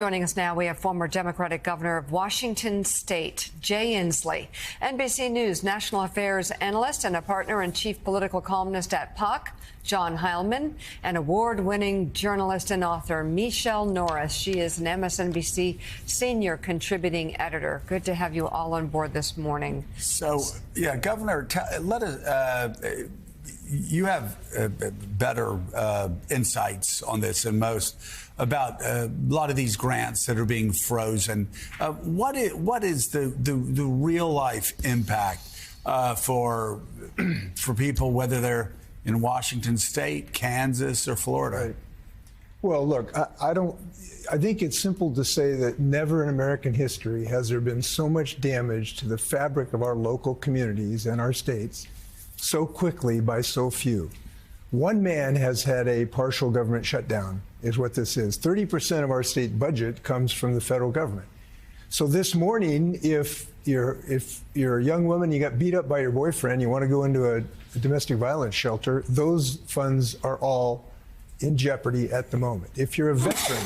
Joining us now, we have former Democratic governor of Washington State, Jay Inslee, NBC News national affairs analyst and a partner and chief political columnist at POC, John Heilman, and award-winning journalist and author, Michele Norris. She is an MSNBC senior contributing editor. Good to have you all on board this morning. So, yeah, Governor, you have better insights on this than most about a lot of these grants that are being frozen. What is the real life impact for people, whether they're in Washington State, Kansas, or Florida? Right. Well, look, I think it's simple to say that never in American history has there been so much damage to the fabric of our local communities and our states so quickly by so few. One man has had a partial government shutdown, is what this is. 30% of our state budget comes from the federal government. So this morning, if you're a young woman, you got beat up by your boyfriend, you want to go into a domestic violence shelter, those funds are all in jeopardy at the moment. If you're a veteran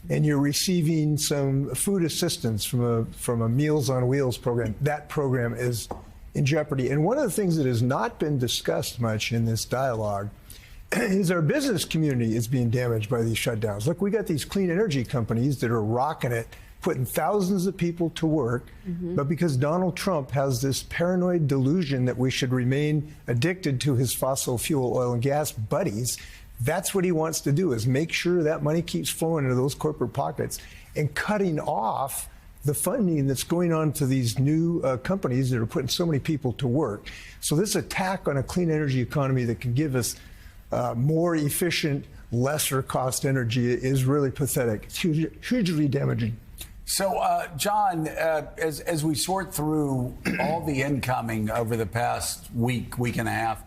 and you're receiving some food assistance from a Meals on Wheels program, that program is in jeopardy. And one of the things that has not been discussed much in this dialogue is our business community is being damaged by these shutdowns. Look, we got these clean energy companies that are rocking it, putting thousands of people to work, but because Donald Trump has this paranoid delusion that we should remain addicted to his fossil fuel, oil and gas buddies, that's what he wants to do, is make sure that money keeps flowing into those corporate pockets and cutting off the funding that's going on to these new companies that are putting so many people to work. So this attack on a clean energy economy that can give us more efficient, lesser cost energy is really pathetic. It's hugely damaging. So, John, as we sort through all the incoming over the past week and a half,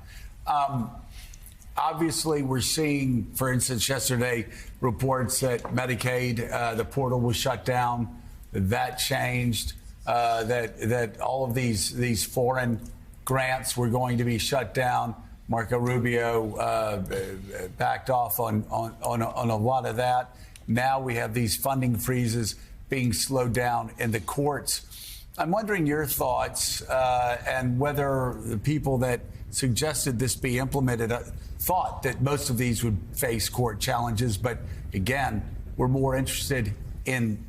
obviously we're seeing, for instance, yesterday, reports that Medicaid, the portal was shut down. That changed, that all of these foreign grants were going to be shut down. Marco Rubio backed off on a lot of that. Now we have these funding freezes being slowed down in the courts. I'm wondering your thoughts and whether the people that suggested this be implemented thought that most of these would face court challenges. But again, we're more interested in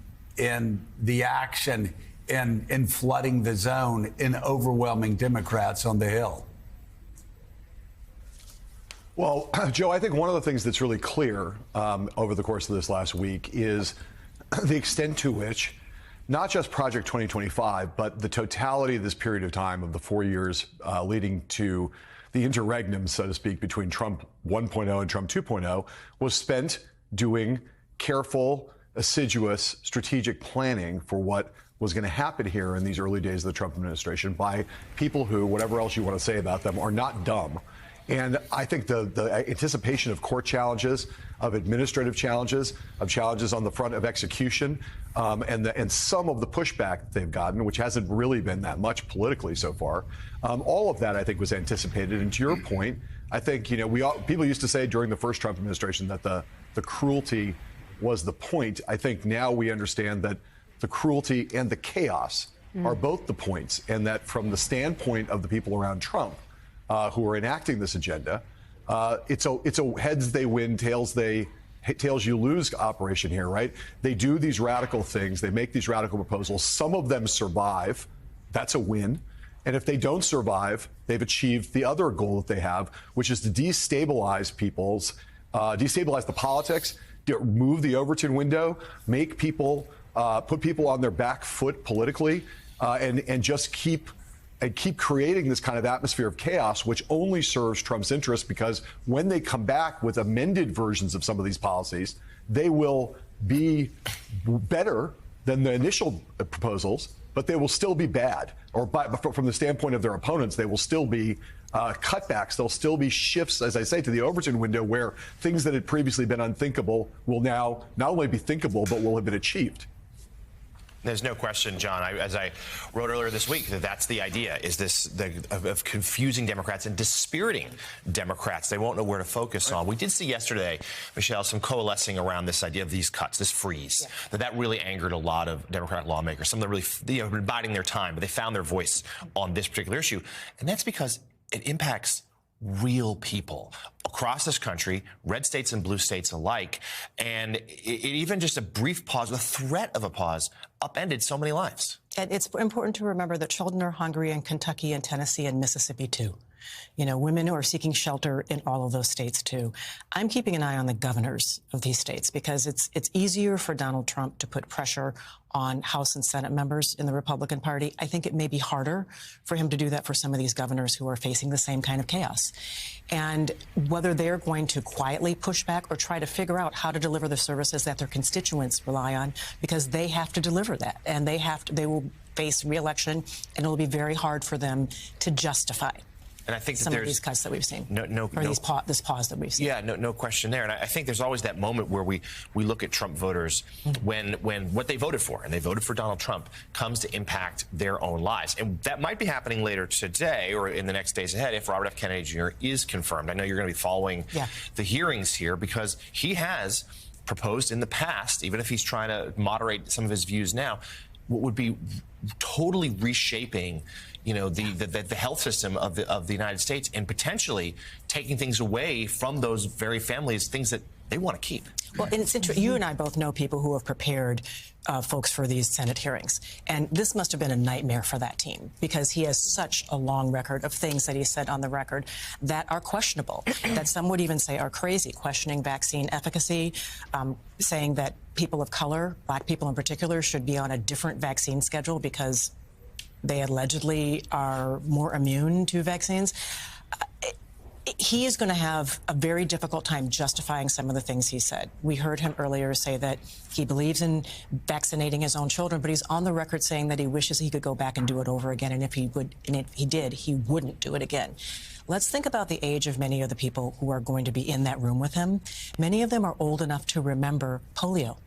the action in flooding the zone, in overwhelming Democrats on the Hill. Well, Joe, I think one of the things that's really clear over the course of this last week is the extent to which not just Project 2025, but the totality of this period of time of the 4 years leading to the interregnum, so to speak, between Trump 1.0 and Trump 2.0 was spent doing careful, assiduous, strategic planning for what was going to happen here in these early days of the Trump administration by people who, whatever else you want to say about them, are not dumb. And I think the anticipation of court challenges, of administrative challenges, of challenges on the front of execution, and some of the pushback that they've gotten, which hasn't really been that much politically so far, all of that I think was anticipated. And to your point, I think people used to say during the first Trump administration that the cruelty was the point. I think now we understand that the cruelty and the chaos are both the points, and that from the standpoint of the people around Trump who are enacting this agenda, it's a heads they win, tails you lose operation here, right? They do these radical things. They make these radical proposals. Some of them survive. That's a win. And if they don't survive, they've achieved the other goal that they have, which is to destabilize destabilize the politics, move the Overton window, make people, put people on their back foot politically, and just keep creating this kind of atmosphere of chaos, which only serves Trump's interests, because when they come back with amended versions of some of these policies, they will be better than the initial proposals, but they will still be bad. Or from the standpoint of their opponents, they will still be cutbacks. There'll still be shifts, as I say, to the Overton window, where things that had previously been unthinkable will now not only be thinkable, but will have been achieved. There's no question, John, as I wrote earlier this week, that's the idea, is this of confusing Democrats and dispiriting Democrats. They won't know where to focus on. We did see yesterday, Michelle, some coalescing around this idea of these cuts, this freeze. Yeah. That really angered a lot of Democratic lawmakers. Some of them really have been biding their time, but they found their voice on this particular issue. And that's because it impacts real people across this country, red states and blue states alike. And even just a brief pause, the threat of a pause, upended so many lives. And it's important to remember that children are hungry in Kentucky and Tennessee and Mississippi, too. You know, women who are seeking shelter in all of those states, too. I'm keeping an eye on the governors of these states because it's easier for Donald Trump to put pressure on House and Senate members in the Republican Party. I think it may be harder for him to do that for some of these governors who are facing the same kind of chaos. And whether they're going to quietly push back or try to figure out how to deliver the services that their constituents rely on, because they have to deliver that. And they will face re-election, and it'll be very hard for them to justify and I think that some of these cuts that we've seen, this pause that we've seen. Yeah, no question there. And I think there's always that moment where we look at Trump voters when what they voted for, and they voted for Donald Trump, comes to impact their own lives. And that might be happening later today or in the next days ahead if Robert F. Kennedy Jr. is confirmed. I know you're going to be following the hearings here because he has proposed in the past, even if he's trying to moderate some of his views now, what would be totally reshaping, you know, the health system of the United States and potentially taking things away from those very families, things that they want to keep. Well, and it's interesting. You and I both know people who have prepared folks for these Senate hearings. And this must have been a nightmare for that team because he has such a long record of things that he said on the record that are questionable, that some would even say are crazy, questioning vaccine efficacy, saying that people of color, black people in particular, should be on a different vaccine schedule because they allegedly are more immune to vaccines. He is going to have a very difficult time justifying some of the things he said. We heard him earlier say that he believes in vaccinating his own children, but he's on the record saying that he wishes he could go back and do it over again. And if he did, he wouldn't do it again. Let's think about the age of many of the people who are going to be in that room with him. Many of them are old enough to remember polio.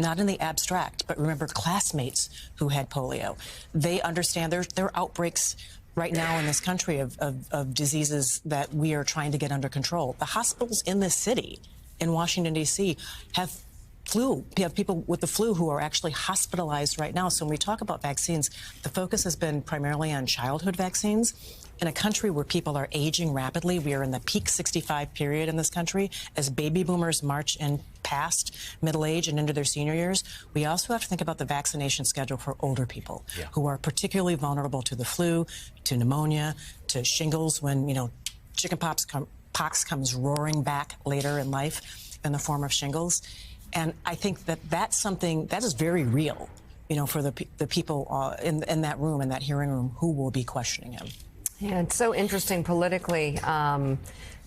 Not in the abstract, but remember classmates who had polio. They understand there are outbreaks right now in this country of diseases that we are trying to get under control. The hospitals in this city, in Washington, D.C., have flu. We have people with the flu who are actually hospitalized right now. So when we talk about vaccines, the focus has been primarily on childhood vaccines. In a country where people are aging rapidly, we are in the peak 65 period in this country. As baby boomers march in past middle age and into their senior years, we also have to think about the vaccination schedule for older people who are particularly vulnerable to the flu, to pneumonia, to shingles when, you know, chickenpox comes roaring back later in life in the form of shingles. And I think that that's something that is very real, you know, for the people in that room, in that hearing room, who will be questioning him. Yeah, it's so interesting politically.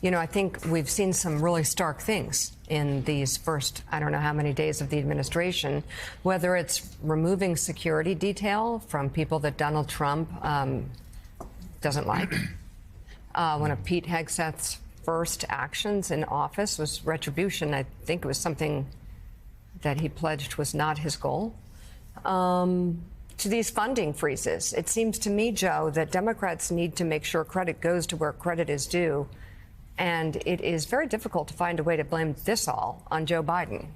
You know, I think we've seen some really stark things in these first, I don't know how many days of the administration, whether it's removing security detail from people that Donald Trump doesn't like. One of Pete Hegseth's first actions in office was retribution. I think it was something that he pledged was not his goal. To these funding freezes. It seems to me, Joe, that Democrats need to make sure credit goes to where credit is due. And it is very difficult to find a way to blame this all on Joe Biden.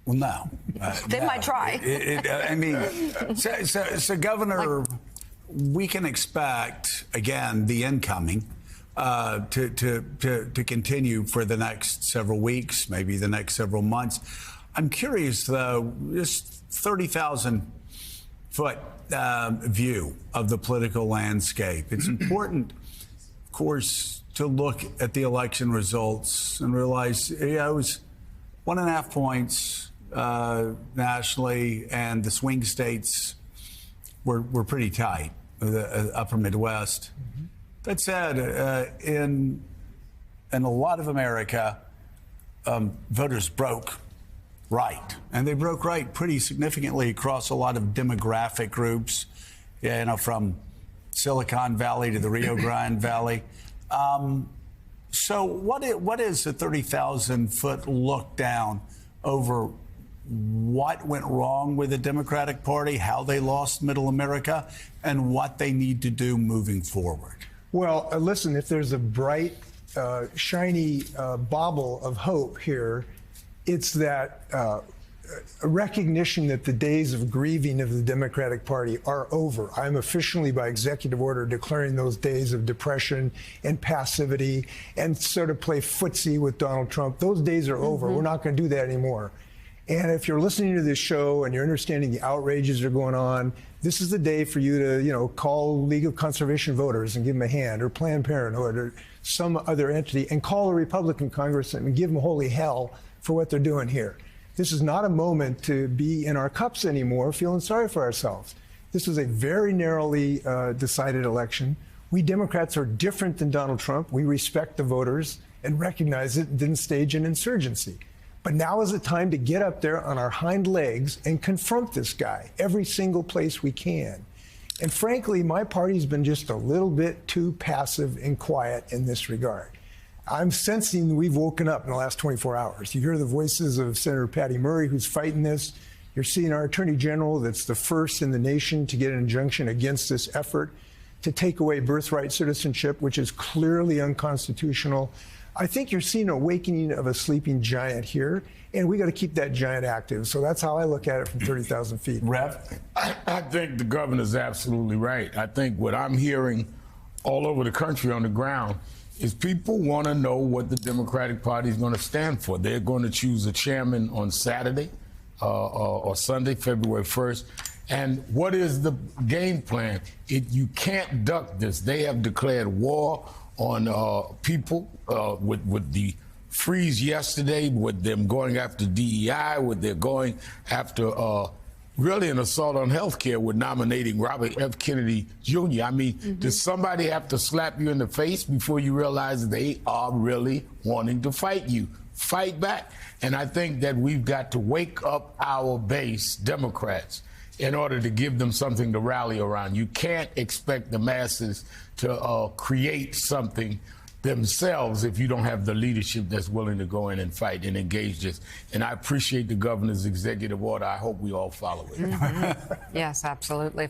Well, no. They might try. I mean, so Governor, we can expect, again, the incoming to continue for the next several weeks, maybe the next several months. I'm curious, though, just 30,000-foot view of the political landscape. It's important, of course, to look at the election results and realize, it was 1.5 points nationally, and the swing states were pretty tight, the upper Midwest. Mm-hmm. That said, in a lot of America, voters broke right, and they broke right pretty significantly across a lot of demographic groups, you know, from Silicon Valley to the Rio Grande Valley. So what is a 30,000-foot look down over what went wrong with the Democratic Party, how they lost Middle America, and what they need to do moving forward. Well, listen, if there's a bright, shiny bauble of hope here, it's that a recognition that the days of grieving of the Democratic Party are over. I'm officially, by executive order, declaring those days of depression and passivity and sort of play footsie with Donald Trump. Those days are over. We're not going to do that anymore. And if you're listening to this show and you're understanding the outrages that are going on, this is the day for you to, call League of Conservation Voters and give them a hand, or Planned Parenthood, or some other entity, and call a Republican congressman and give them holy hell for what they're doing here. This is not a moment to be in our cups anymore, feeling sorry for ourselves. This was a very narrowly decided election. We Democrats are different than Donald Trump. We respect the voters and recognize it and didn't stage an insurgency. But now is the time to get up there on our hind legs and confront this guy every single place we can. And frankly, my party's been just a little bit too passive and quiet in this regard. I'm sensing we've woken up in the last 24 hours. You hear the voices of Senator Patty Murray, who's fighting this. You're seeing our Attorney General, that's the first in the nation to get an injunction against this effort to take away birthright citizenship, which is clearly unconstitutional. I think you're seeing an awakening of a sleeping giant here, and we got to keep that giant active. So that's how I look at it from 30,000 feet. Rev? I think the governor's absolutely right. I think what I'm hearing all over the country on the ground is people want to know what the Democratic Party is going to stand for. They're going to choose a chairman on Saturday or Sunday, February 1st. And what is the game plan? You can't duck this. They have declared war on people with the freeze yesterday, with them going after DEI, with their going after really an assault on health care with nominating Robert F. Kennedy Jr. I mean, does somebody have to slap you in the face before you realize they are really wanting to fight you? Fight back. And I think that we've got to wake up our base, Democrats, in order to give them something to rally around. You can't expect the masses to create something themselves if you don't have the leadership that's willing to go in and fight and engage this. And I appreciate the governor's executive order. I hope we all follow it. Yes, absolutely.